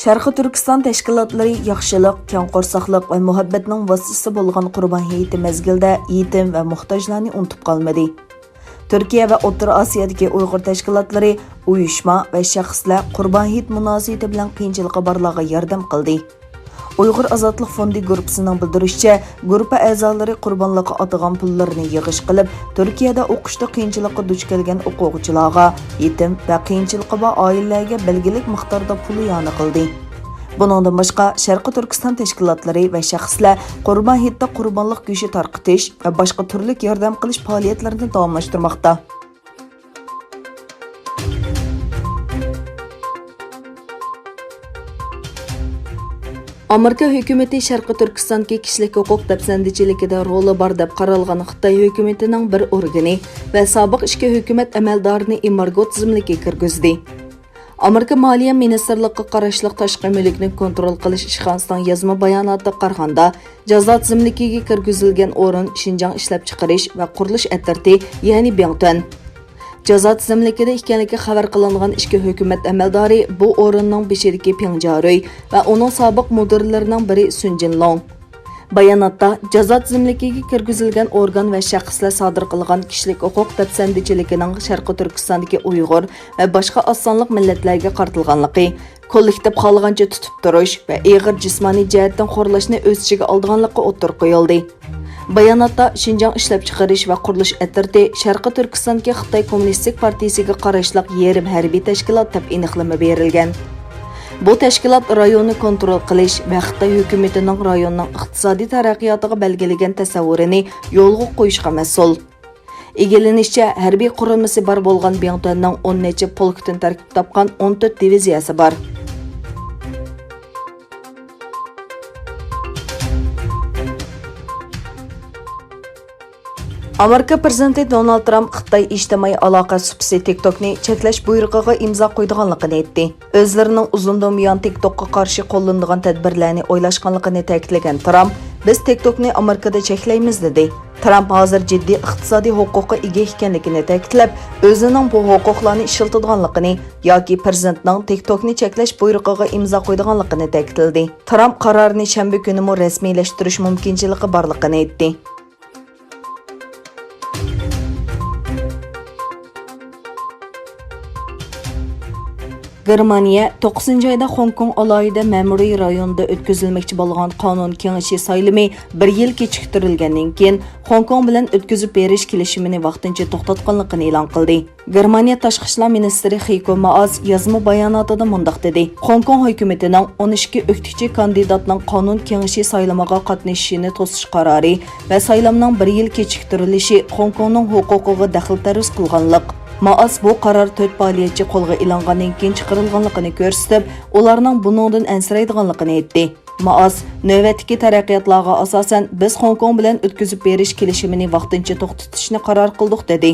Şərqi Türkistan təşkilatları yaxşılıq, kən-qorsaqlıq və muhabbətinin vasitəsi bolğan Qurban heyti məzgildə yetim və muhtajlarni unutub qalmadı. Türkiye və O'rta Asiyadakı Uighur təşkilatları, uyuşma və şəxslər Qurban heyit münasibəti bilan qiyinchilikqa barlarga yordam qildi. Uighur Azadlıq Fondi gruppasining bildirishicha, gruppa a'zolari qurbonlarga atagan pullarni yig'ish qilib, Turkiyada o'qishda qiyinchilikqa duch kelgan o'quvchilarga, yetim va qiyinchilikqa bor oilalarga belgilik miqdorda pul yana qildi. Buningdan boshqa Sharqi Turkiston tashkilotlari va shaxslar Qurban heyitda qurbonlik go'shi tarqitish va boshqa turli yordam qilish faoliyatlarini davomlashtirmoqda. Amerika hökuməti Şərqi Türkistandakı kişilik hüquq dəfsəndiçilikdə rolu var deb qaralğan Xitay hökumətinin bir orqani və sabiq işki hökumət əməldarını embargo tizimligiga kirgizdi. Amerika Maliyyə Ministerliyi qarashliq tashqi mulkni kontrol qilish ishxonasining yozma bayonotida qaraganda, jazo tizimligiga kirgizilgan o'rin Şinjan ishlab chiqarish va qurilish atirti, ya'ni Bengtuan. Jazo tizimligida ekanligi xabar qilingan ishki hukumat amaldori bu o'rinning beshidagi Pingjaroy va uning sobiq mudirlarining biri Sunjinlong. Bayonotda jazo tizimligiga kirgizilgan organ va shaxslar sodir qilgan kishilik huquq tafsandachiligining Sharqi Turkistondagi Uighur va boshqa osonliq millatlarga qartilganligi, kollektiv xalqancha tutib turish va og'ir jismoniy jihatdan xo'rlashni o'z ichiga olganligi o'tirib qo'yildi. Bayonotda Şinjan ishlab chiqarish va qurilish atirti Sharqi Turkistondagi Xitoy Kommunistik partiyasiga qarashliq yerim harbiy tashkilot deb aniqlama berilgan. Bu tashkilot rayonni kontrol qilish va Xitoy hukumatining rayonning iqtisodiy taraqqiyotiga belgilagan tasavvurini yo'lga qo'yishga mas'ul. Egalanishcha, harbiy qurilmasi bor bo'lgan Bengtuanning 10 necha polkdan tarkib topgan 14 diviziyasi bor. Amerika prezidenti Donald Tramp Xitoy ijtimoiy aloqa supisi TikTokni cheklash buyrug'iga imzo qo'yganligini aytdi. O'zlarining uzundan buyon TikTokqa qarshi qo'llanilgan tadbirlarni o'ylashganligini ta'kidlagan Tramp, biz TikTokni Amerikada cheklaymiz dedi. Tramp hozir jiddiy iqtisodiy huquqqa ega ekanligini ta'kidlab, o'zining bu huquqlarni ishlatadiganligini yoki prezidentning TikTokni cheklash buyrug'iga imzo qo'yganligini ta'kidladi. Tramp qarorni shanba kuni rasmiylashtirish mumkinchiligi borligini aytdi. Germaniya 9 ayda Hong Kong alayida ma'muriy rayonida o'tkazilmoqchi bo'lgan qonun kengashi saylami 1 yil kechiktirilgandan keyin Hong Kong bilan o'tkazib berish kelishimini vaqtincha to'xtatganligini e'lon qildi. Germaniya tashqi ishlar ministri Heiko Maas yozma bayonotida mundaq dedi: Hong Kong hukumatining 12 o'qituvchi kandidatning qonun kengashi saylamiga qatnashishini to'sish qarori va saylamning 1 yil kechiktirilishi Hong Kongning huquqiga daxl-taruz qilganlik. Maas bu qaror 4 faoliyatchi qo'lga ilingandan keyin chiqarilganligini ko'rsatib, ularning buningdan ansiraydiganligini aytdi. Maas navbatdagi taraqqiyotlarga asosan biz Hong Kong bilan o'tkazib berish kelishimini vaqtincha to'xtatishni qaror qildik dedi.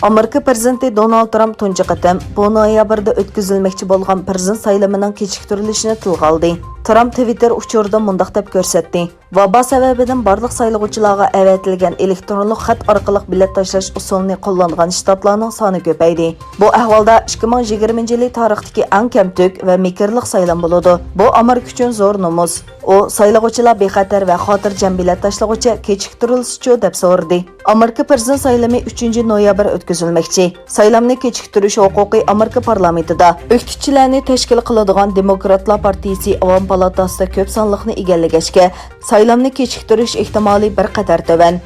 Amerika prezidenti Donald Tramp tunji qatam bu noyabrda o'tkazilmoqchi bo'lgan prezident saylamining kechiktirilishini tilga oldi. Tramp Twitter uchurida mundaq deb ko'rsatdi: Vabo sababidan barliq saylovchilarga avatilgan elektronlik xat orqali bilet tashlash usulini qo'llangan shtatlarning soni ko'paydi. Bu ahvolda 2020-yil tarixdagi eng kamtuk va mekrlik saylam bo'ladi. Bu Amerika uchun zo'r nomus. O saylovchilar bexatar va xotirjam bilet tashlag'uchi kechiktirilishi deb so'radi. Amerika prezident saylami 3-noyabr o'tkazilmoqchi. Saylamni kechiktirish huquqi Amerika parlamentida o'qituvchilarni tashkil qiladigan Demokratlar partiyasi Avam palatasida ko'p sonliqni egallagachga saylamni kechiktirish ehtimoli bir qadar to'van.